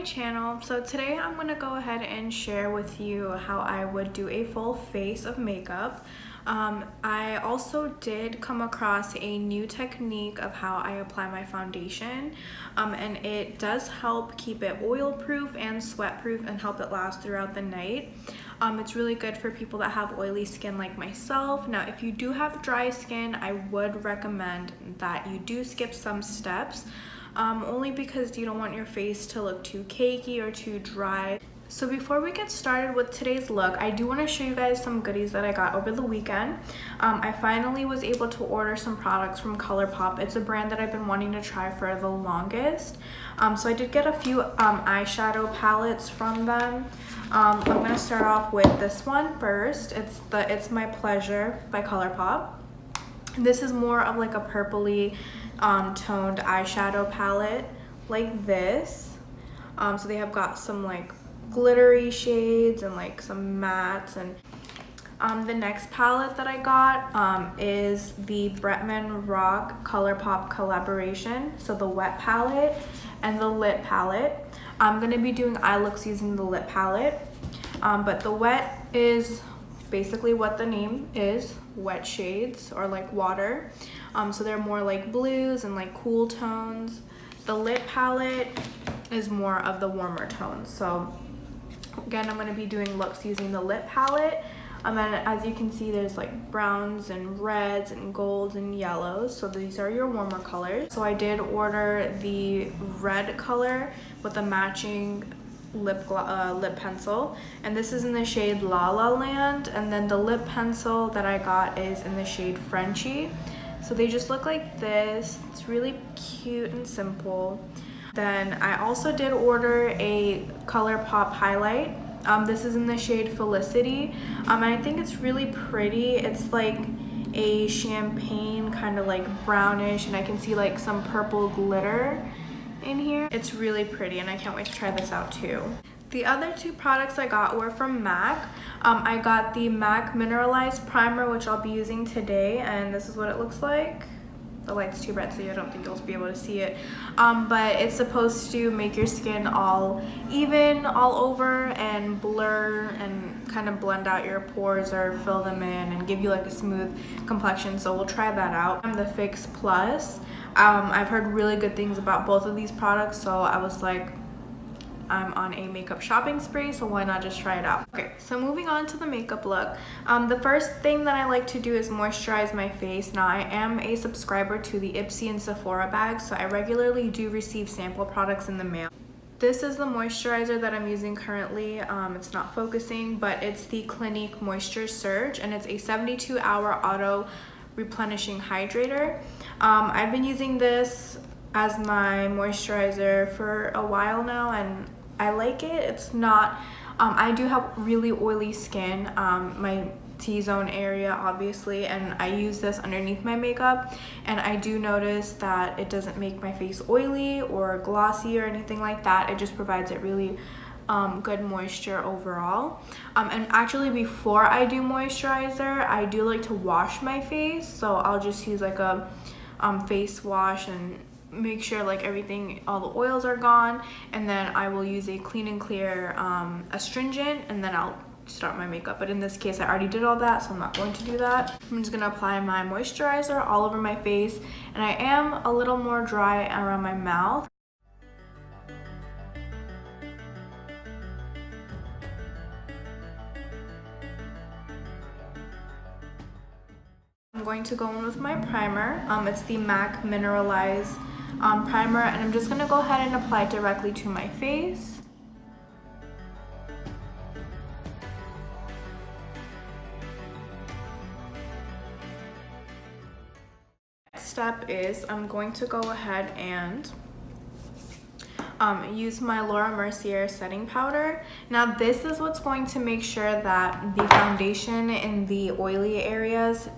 my channel. So today I'm going to go ahead and share with you how I would do a full face of makeup. I also did come across a new technique of how I apply my foundation, and it does help keep it oil proof and sweat proof and help it last throughout the night. It's really good for people that have oily skin like myself. Now if you do have dry skin, I would recommend that you do skip some steps, only because you don't want your face to look too cakey or too dry. So before we get started with today's look, I do want to show you guys some goodies that I got over the weekend. I finally was able to order some products from ColourPop. It's a brand that I've been wanting to try for the longest. So I did get a few eyeshadow palettes from them. I'm going to start off with this one first. It's the It's My Pleasure by ColourPop. This is more of like a purpley toned eyeshadow palette like this. So they have got some like glittery shades and like some mattes. And the next palette that I got is the Bretman Rock ColourPop collaboration. So the wet palette and the lip palette. I'm going to be doing eye looks using the lip palette, but the wet is basically what the name is, wet shades or like water. So they're more like blues and like cool tones. The lip palette is more of the warmer tones. So again, I'm going to be doing looks using the lip palette. And then as you can see, there's like browns and reds and golds and yellows. So these are your warmer colors. So I did order the red color with a matching lip pencil. And this is in the shade La La Land. And then the lip pencil that I got is in the shade Frenchie. So they just look like this. It's really cute and simple. Then I also did order a ColourPop highlight. This is in the shade Felicity, and I think it's really pretty. It's like a champagne kind of like brownish, and I can see like some purple glitter in here. It's really pretty, and I can't wait to try this out too. The other two products I got were from MAC. I got the MAC Mineralized Primer, which I'll be using today, and this is what it looks like. The light's too bright, so I don't think you'll be able to see it. But it's supposed to make your skin all even all over and blur and kind of blend out your pores or fill them in and give you like a smooth complexion. So we'll try that out. The Fix Plus. I've heard really good things about both of these products, so I was like, I'm on a makeup shopping spree, so why not just try it out? Okay, so moving on to the makeup look. The first thing that I like to do is moisturize my face. Now I am a subscriber to the Ipsy and Sephora bags, so I regularly do receive sample products in the mail. This is the moisturizer that I'm using currently. It's not focusing, but it's the Clinique Moisture Surge, and it's a 72-hour auto replenishing hydrator. I've been using this as my moisturizer for a while now, and I like it. It's not, I do have really oily skin, my T-zone area obviously, and I use this underneath my makeup, and I do notice that it doesn't make my face oily or glossy or anything like that. It just provides it really good moisture overall. And actually before I do moisturizer, I do like to wash my face, so I'll just use like a face wash and make sure like everything, all the oils are gone, and then I will use a clean and clear astringent, and then I'll start my makeup. But in this case I already did all that, so I'm not going to do that. I'm just gonna apply my moisturizer all over my face, and I am a little more dry around my mouth. I'm going to go in with my primer. It's the MAC Mineralized primer, and I'm just going to go ahead and apply it directly to my face. Next step is I'm going to go ahead and use my Laura Mercier setting powder. Now this is what's going to make sure that the foundation in the oily areas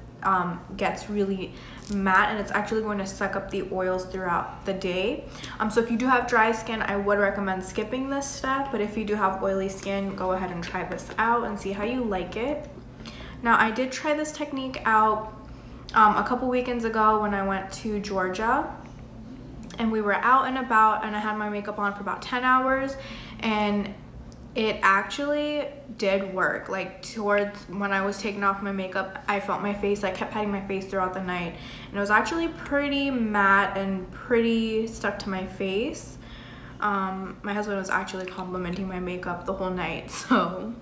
gets really matte, and it's actually going to suck up the oils throughout the day. So if you do have dry skin, I would recommend skipping this step, but if you do have oily skin, go ahead and try this out and see how you like it. Now I did try this technique out a couple weekends ago when I went to Georgia, and we were out and about, and I had my makeup on for about 10 hours, and it actually did work. Like towards when I was taking off my makeup, I felt my face, I kept patting my face throughout the night, and it was actually pretty matte and pretty stuck to my face. My husband was actually complimenting my makeup the whole night, so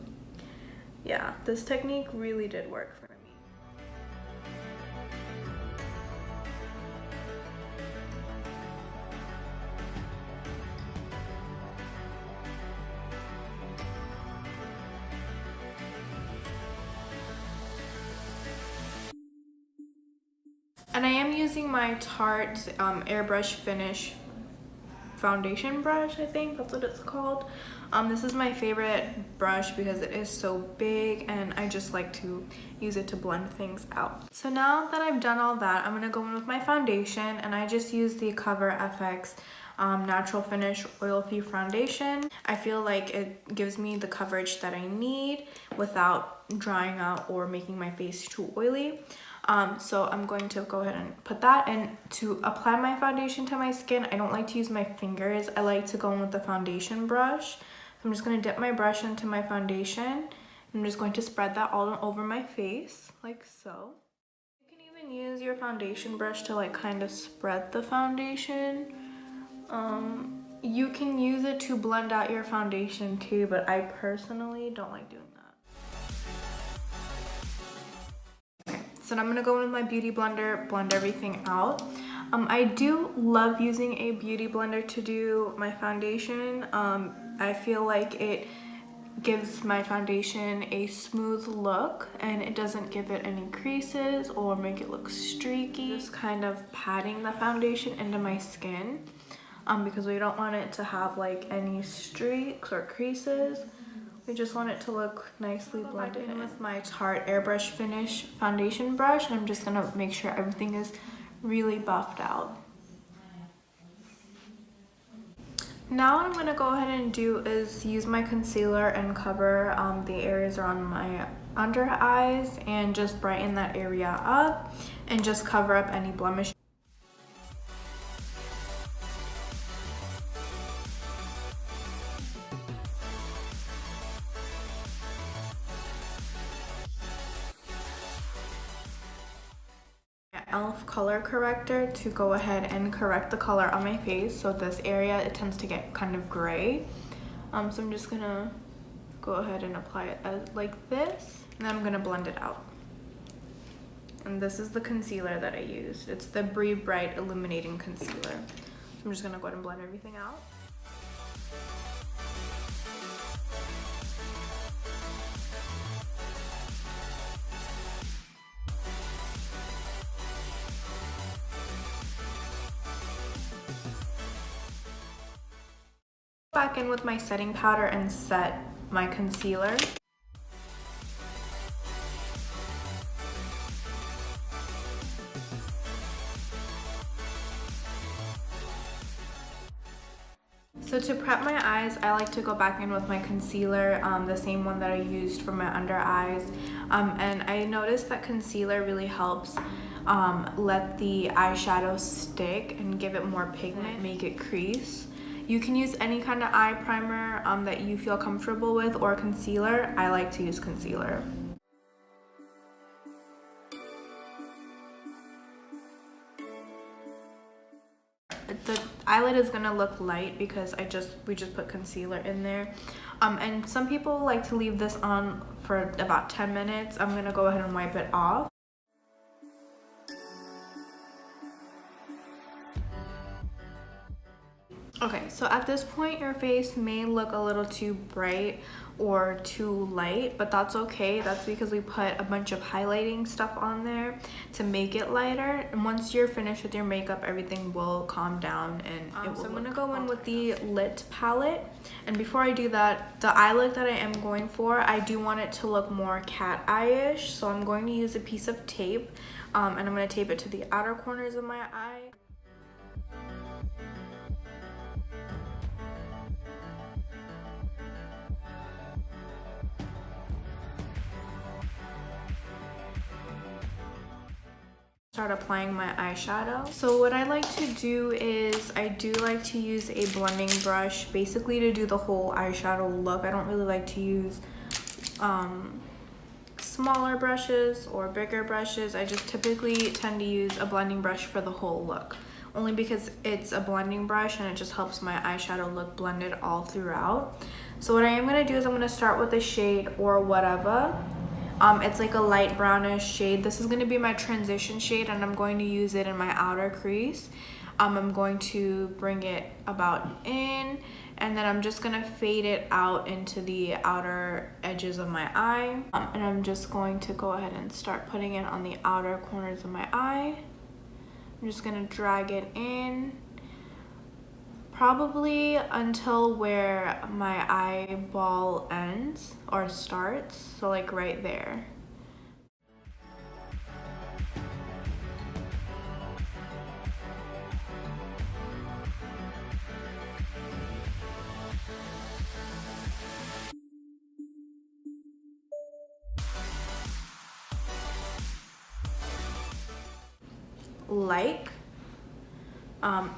yeah, this technique really did work for me. And I am using my Tarte airbrush finish foundation brush, I think that's what it's called. This is my favorite brush because it is so big, and I just like to use it to blend things out. So now that I've done all that, I'm gonna go in with my foundation, and I just use the Cover FX Natural Finish Oil-Free Foundation. I feel like it gives me the coverage that I need without drying out or making my face too oily. So I'm going to go ahead and put that, and to apply my foundation to my skin, I don't like to use my fingers. I like to go in with the foundation brush. So I'm just going to dip my brush into my foundation. I'm just going to spread that all over my face like so. You can even use your foundation brush to like kind of spread the foundation. You can use it to blend out your foundation too, but I personally don't like doing that. So now I'm gonna go in with my beauty blender, blend everything out. I do love using a beauty blender to do my foundation. I feel like it gives my foundation a smooth look, and it doesn't give it any creases or make it look streaky. Just kind of patting the foundation into my skin because we don't want it to have like any streaks or creases. We just want it to look nicely blended in with my Tarte Airbrush Finish foundation brush, and I'm just gonna make sure everything is really buffed out. Now what I'm gonna go ahead and do is use my concealer and cover the areas around my under eyes and just brighten that area up and just cover up any blemish. Elf color corrector to go ahead and correct the color on my face. So this area, it tends to get kind of gray. So I'm just gonna go ahead and apply it like this, and then I'm gonna blend it out. And this is the concealer that I used. It's the Breathe Bright Illuminating Concealer. So I'm just gonna go ahead and blend everything out. Back in with my setting powder and set my concealer. So to prep my eyes, I like to go back in with my concealer, the same one that I used for my under eyes. And I noticed that concealer really helps let the eyeshadow stick and give it more pigment, make it crease. You can use any kind of eye primer that you feel comfortable with, or concealer. I like to use concealer. The eyelid is gonna look light because we just put concealer in there. And some people like to leave this on for about 10 minutes. I'm gonna go ahead and wipe it off. Okay, so at this point your face may look a little too bright or too light, but that's okay. That's because we put a bunch of highlighting stuff on there to make it lighter, and once you're finished with your makeup, everything will calm down and it will. So I'm gonna go in with the Lit palette, and before I do that, the eye look that I am going for, I do want it to look more cat eye-ish, so I'm going to use a piece of tape, and I'm gonna tape it to the outer corners of my eye. Start applying my eyeshadow. So what I like to do is I do like to use a blending brush basically to do the whole eyeshadow look. I don't really like to use smaller brushes or bigger brushes. I just typically tend to use a blending brush for the whole look, only because it's a blending brush and it just helps my eyeshadow look blended all throughout. So what I am going to do is I'm going to start with the shade Or Whatever. It's like a light brownish shade. This is going to be my transition shade, and I'm going to use it in my outer crease. I'm going to bring it about in, and then I'm just going to fade it out into the outer edges of my eye. And I'm just going to go ahead and start putting it on the outer corners of my eye. I'm just going to drag it in, probably until where my eyeball ends or starts, so like right there.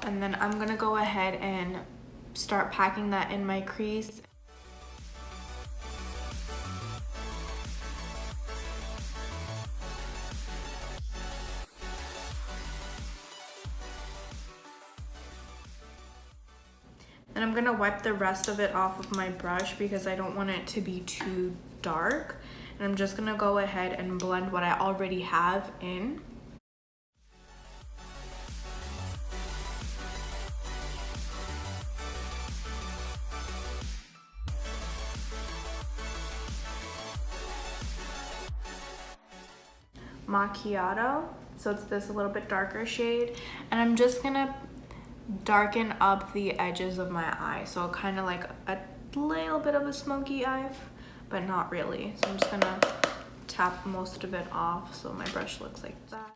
And then I'm gonna go ahead and start packing that in my crease. And I'm gonna wipe the rest of it off with my brush because I don't want it to be too dark. And I'm just gonna go ahead and blend what I already have in. Macchiato, so it's this a little bit darker shade, and I'm just gonna darken up the edges of my eye, so kind of like a little bit of a smoky eye, but not really. So I'm just gonna tap most of it off so my brush looks like that.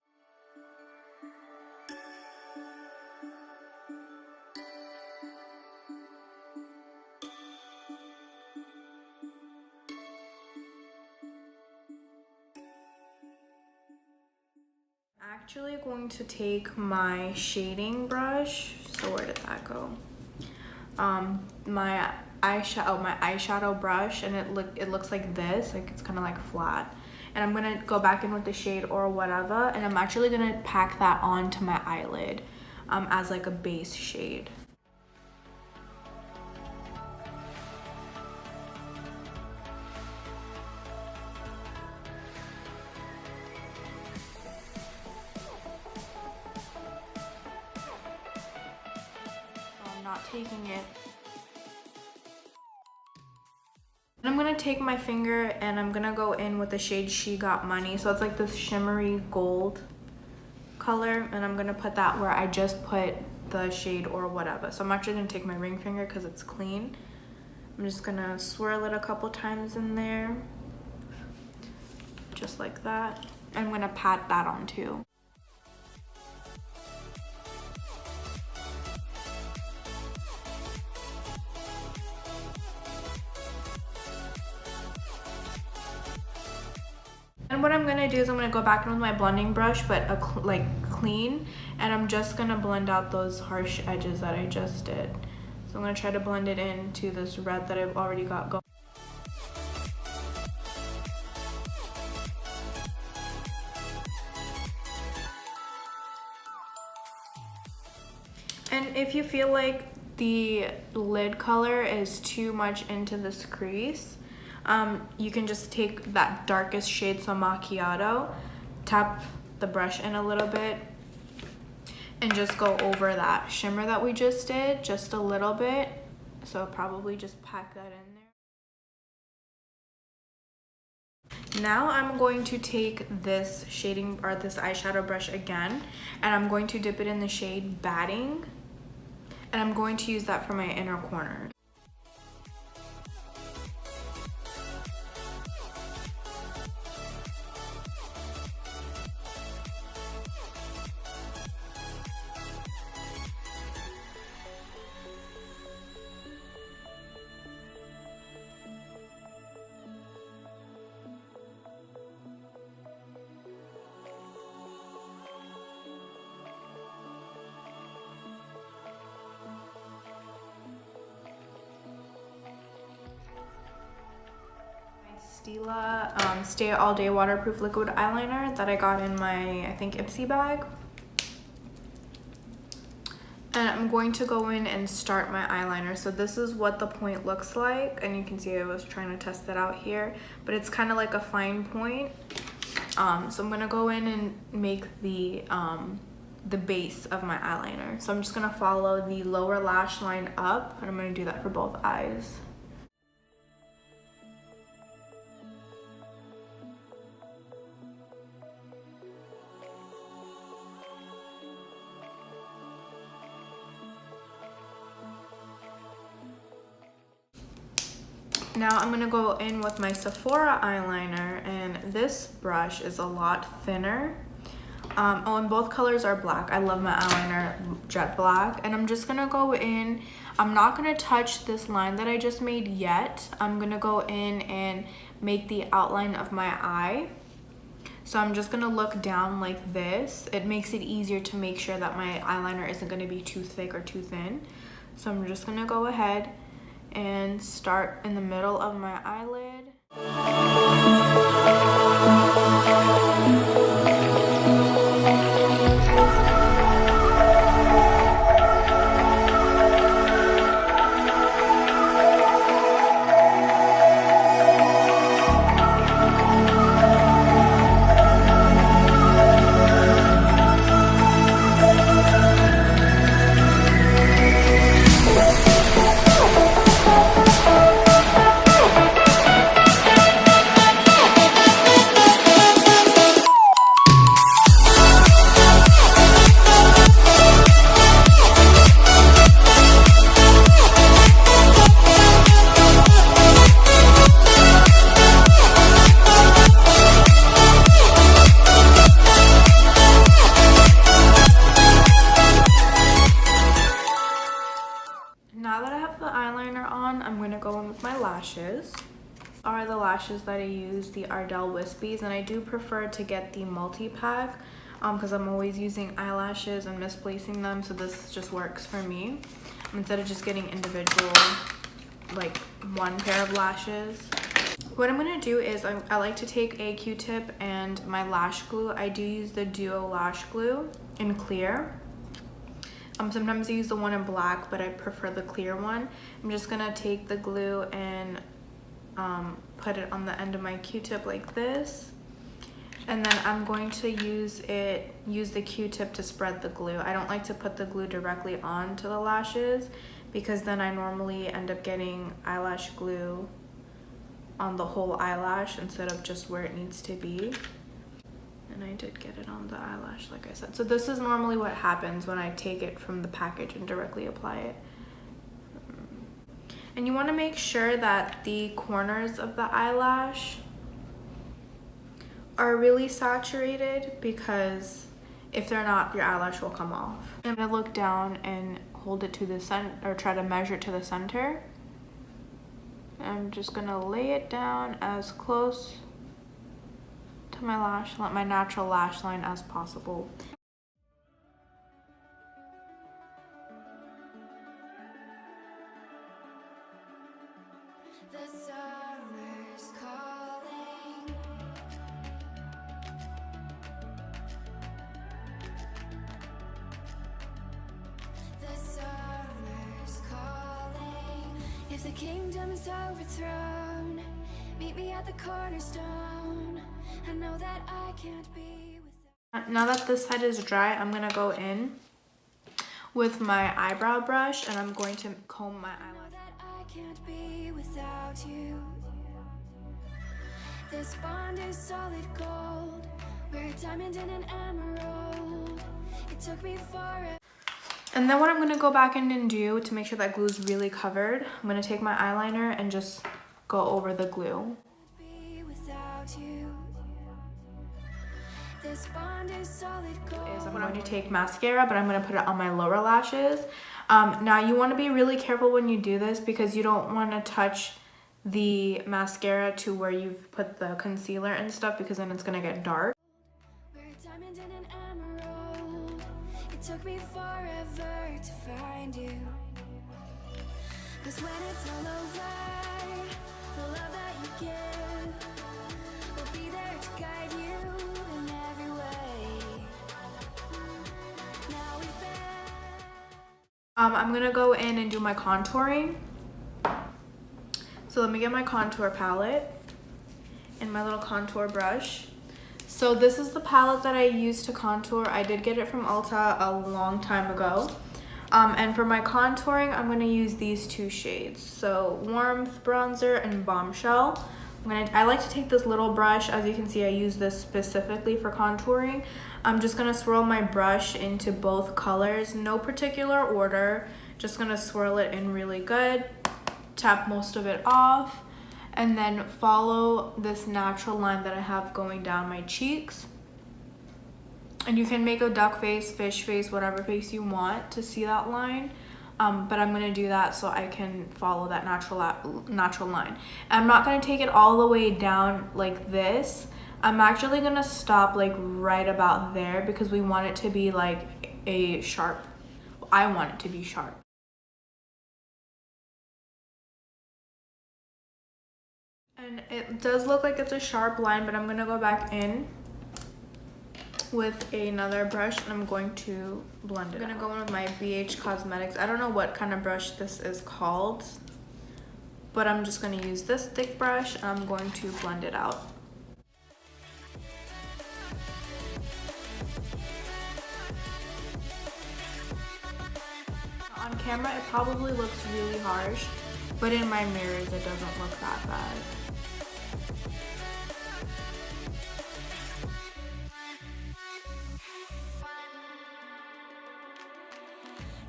Actually going to take my shading brush, so where did that go? My eyeshadow brush, and it looks like this, like it's kind of like flat, and I'm gonna go back in with the shade Or Whatever, and I'm actually gonna pack that onto my eyelid as like a base shade. Not taking it. I'm gonna take my finger and I'm gonna go in with the shade She Got Money. So it's like this shimmery gold color, and I'm gonna put that where I just put the shade Or Whatever. So I'm actually gonna take my ring finger because it's clean. I'm just gonna swirl it a couple times in there, just like that. I'm gonna pat that on too. And what I'm gonna do is I'm gonna go back in with my blending brush, but like clean, and I'm just gonna blend out those harsh edges that I just did. So I'm gonna try to blend it into this red that I've already got going. And if you feel like the lid color is too much into this crease, you can just take that darkest shade, so Macchiato, tap the brush in a little bit, and just go over that shimmer that we just did, just a little bit. So probably just pack that in there. Now I'm going to take this shading or this eyeshadow brush again, and I'm going to dip it in the shade Batting, and I'm going to use that for my inner corner. Stila Stay All Day Waterproof Liquid Eyeliner that I got in my, I think, Ipsy bag. And I'm going to go in and start my eyeliner. So this is what the point looks like. And you can see I was trying to test it out here. But it's kind of like a fine point. So I'm going to go in and make the base of my eyeliner. So I'm just going to follow the lower lash line up. And I'm going to do that for both eyes. Now I'm going to go in with my Sephora eyeliner, and this brush is a lot thinner. And both colors are black. I love my eyeliner jet black. And I'm just going to go in. I'm not going to touch this line that I just made yet. I'm going to go in and make the outline of my eye. So I'm just going to look down like this. It makes it easier to make sure that my eyeliner isn't going to be too thick or too thin. So I'm just going to go ahead and start in the middle of my eyelid. Now that I have the eyeliner on, I'm going to go in with my lashes. Are the lashes that I use, the Ardell Wispies, and I do prefer to get the multi-pack because I'm always using eyelashes and misplacing them, so this just works for me instead of just getting individual, like one pair of lashes. What I'm going to do is I like to take a Q-tip and my lash glue. I do use the Duo Lash Glue in clear. Sometimes I use the one in black, but I prefer the clear one. I'm just gonna take the glue and put it on the end of my Q-tip like this. And then I'm going to use the Q-tip to spread the glue. I don't like to put the glue directly onto the lashes because then I normally end up getting eyelash glue on the whole eyelash instead of just where it needs to be. And I did get it on the eyelash, like I said. So this is normally what happens when I take it from the package and directly apply it. And you want to make sure that the corners of the eyelash are really saturated, because if they're not, your eyelash will come off. I'm going to look down and hold it to the center, or try to measure it to the center. I'm just going to lay it down as close to my natural lash line as possible. The summer's calling. The summer's calling. If the kingdom is overthrown, meet me at the cornerstone. I know that I can't be without. Now that this side is dry, I'm gonna go in with my eyebrow brush and I'm going to comb my eyelash. I know that I can't be without you. This bond is solid gold. We're a diamond and an emerald. It took me forever. And then what I'm gonna go back in and do to make sure that glue is really covered, I'm gonna take my eyeliner and just go over the glue. Be without you. This bond is solid gold. I'm going to take mascara, but I'm going to put it on my lower lashes. Now you want to be really careful when you do this because you don't want to touch the mascara to where you've put the concealer and stuff, because then it's going to get dark. We're a diamond and an emerald. It took me forever to find you. 'Cause when it's all over, the love that you give I'll be there to guide you in every way. Now we've been. I'm gonna go in and do my contouring. So let me get my contour palette and my little contour brush. So this is the palette that I use to contour. I did get it from Ulta a long time ago. And for my contouring, I'm gonna use these two shades. So Warmth Bronzer and Bombshell. I like to take this little brush. As you can see, I use this specifically for contouring. I'm just gonna swirl my brush into both colors, no particular order. Just gonna swirl it in really good, tap most of it off, and then follow this natural line that I have going down my cheeks. And you can make a duck face, fish face, whatever face you want to see that line. But I'm gonna do that so I can follow that natural line. I'm not gonna take it all the way down like this. I'm actually gonna stop like right about there because we want it to be like a sharp, I want it to be sharp. And it does look like it's a sharp line, but I'm gonna go back in with another brush and I'm going to blend it. I'm gonna go in with my BH Cosmetics. I don't know what kind of brush this is called, but I'm just gonna use this thick brush and I'm going to blend it out. On camera, it probably looks really harsh, but in my mirrors, it doesn't look that bad.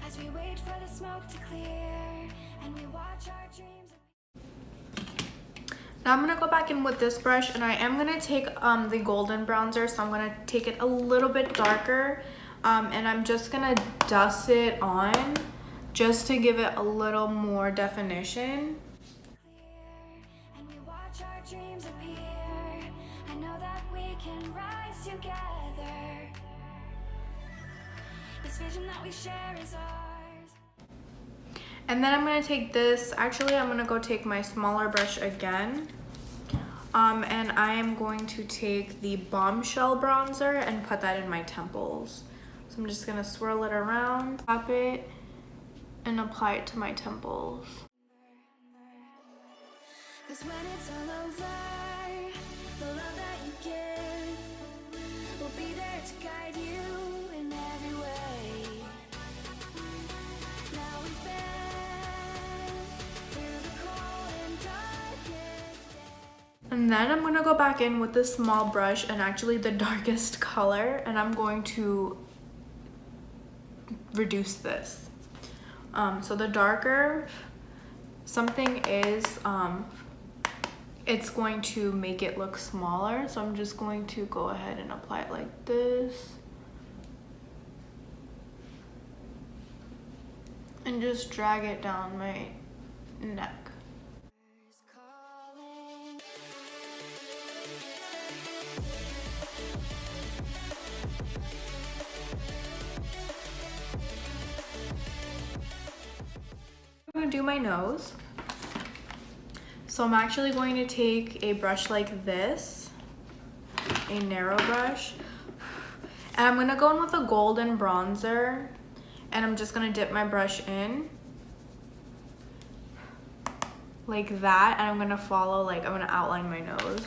As we wait for the smoke to clear and we watch our dreams. Now I'm gonna go back in with this brush and I am gonna take the golden bronzer, so I'm gonna take it a little bit darker and I'm just gonna dust it on just to give it a little more definition. And we watch our dreams appear. I know that we can rise together. This vision that we share is ours. And then I'm gonna take this, actually I'm gonna go take my smaller brush again. And I am going to take the Bombshell bronzer and put that in my temples. So I'm just gonna swirl it around, tap it, and apply it to my temples. 'Cause when it's all over, the love that you give will be there to guide you in every way. Now we've been through the cold and darkest days. And then I'm gonna go back in with this small brush and actually the darkest color, and I'm going to reduce this. So the darker something is, it's going to make it look smaller. So I'm just going to go ahead and apply it like this. And just drag it down my neck. Calling. I'm gonna do my nose. So I'm actually going to take a brush like this, a narrow brush, and I'm gonna go in with a golden bronzer, and I'm just gonna dip my brush in like that, and I'm gonna follow, like I'm gonna outline my nose.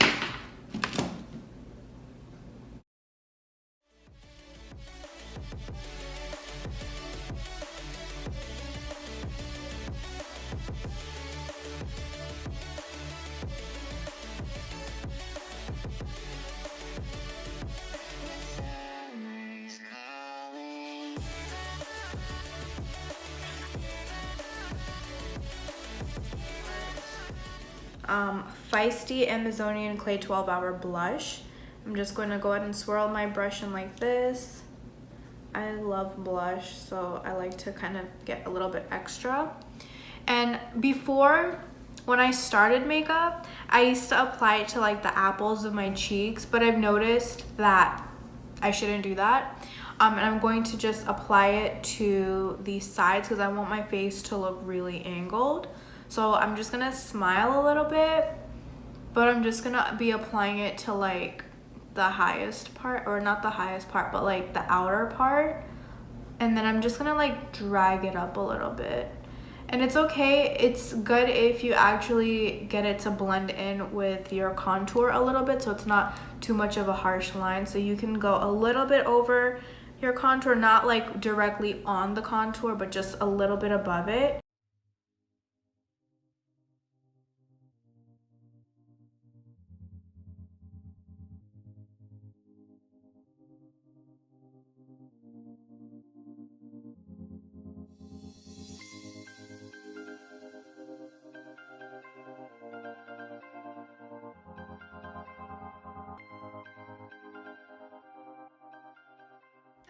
Feisty Amazonian Clay 12-Hour Blush. I'm just going to go ahead and swirl my brush in like this. I love blush, so I like to kind of get a little bit extra. And before, when I started makeup, I used to apply it to like the apples of my cheeks, but I've noticed that I shouldn't do that. And I'm going to just apply it to the sides because I want my face to look really angled. So I'm just gonna smile a little bit but I'm just gonna be applying it to like the highest part, or not the highest part, but like the outer part. And then I'm just gonna like drag it up a little bit. And it's okay, it's good if you actually get it to blend in with your contour a little bit, so it's not too much of a harsh line. So you can go a little bit over your contour, not like directly on the contour, but just a little bit above it.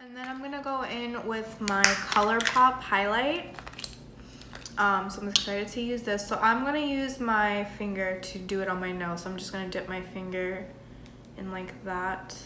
And then I'm gonna go in with my ColourPop highlight. So I'm excited to use this. So I'm gonna use my finger to do it on my nose. So I'm just gonna dip my finger in like that.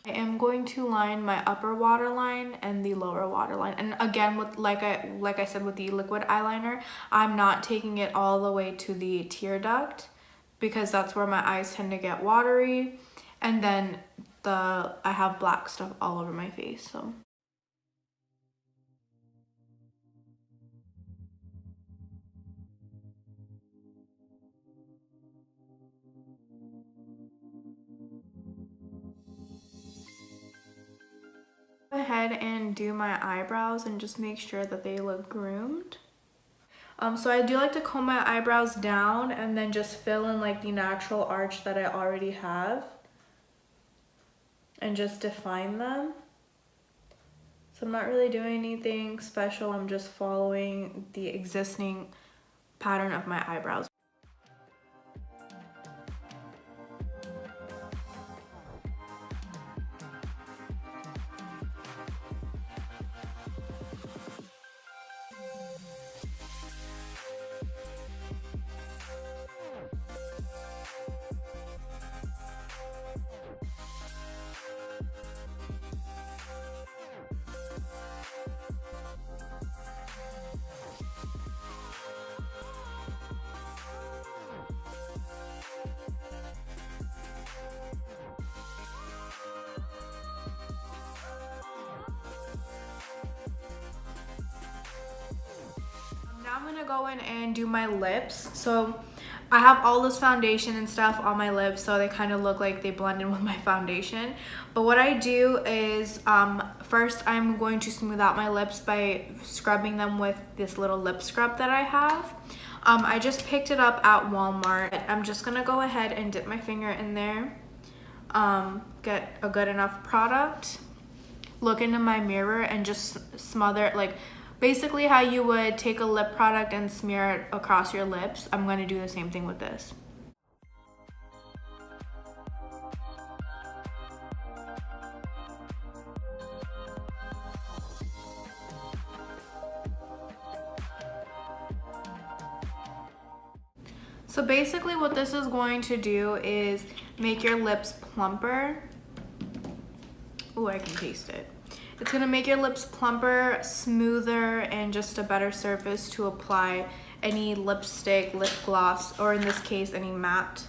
I am going to line my upper waterline and the lower waterline. And again, with like I said with the liquid eyeliner, I'm not taking it all the way to the tear duct because that's where my eyes tend to get watery. And then I have black stuff all over my face, so. Go ahead and do my eyebrows and just make sure that they look groomed. So I do like to comb my eyebrows down and then just fill in like the natural arch that I already have and just define them. So I'm not really doing anything special, I'm just following the existing pattern of my eyebrows. Now I'm gonna go in and do my lips. So I have all this foundation and stuff on my lips, so they kind of look like they blend in with my foundation. But what I do is first I'm going to smooth out my lips by scrubbing them with this little lip scrub that I have. I just picked it up at Walmart. I'm just gonna go ahead and dip my finger in there, get a good enough product, look into my mirror and just smother it, like basically how you would take a lip product and smear it across your lips. I'm going to do the same thing with this. So basically what this is going to do is make your lips plumper. Ooh, I can taste it. It's gonna make your lips plumper, smoother, and just a better surface to apply any lipstick, lip gloss, or in this case, any matte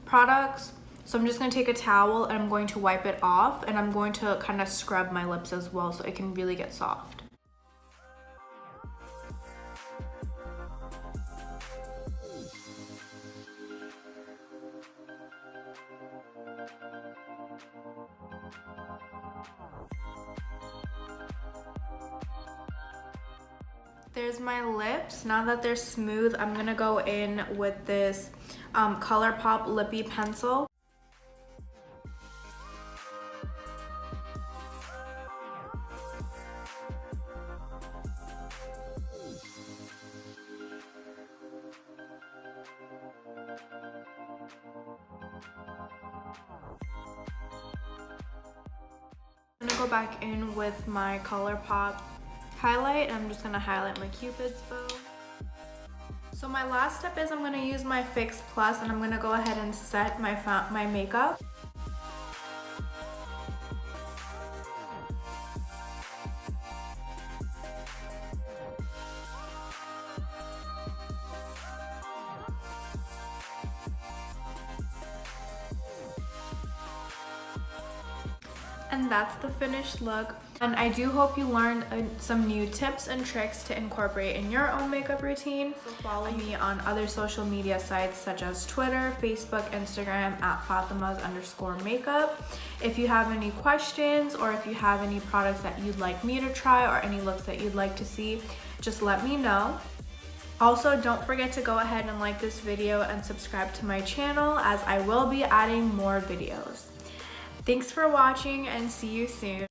products. So I'm just gonna take a towel and I'm going to wipe it off, and I'm going to kind of scrub my lips as well so it can really get soft. There's my lips. Now that they're smooth, I'm gonna go in with this ColourPop Lippy Pencil. I'm gonna go back in with my ColourPop highlight. I'm just gonna highlight my Cupid's bow. So my last step is I'm gonna use my Fix Plus and I'm gonna go ahead and set my makeup. And that's the finished look. And I do hope you learned some new tips and tricks to incorporate in your own makeup routine. So follow me on other social media sites such as Twitter, Facebook, Instagram at Fatimas_makeup. If you have any questions or if you have any products that you'd like me to try or any looks that you'd like to see, just let me know. Also, don't forget to go ahead and like this video and subscribe to my channel as I will be adding more videos. Thanks for watching and see you soon.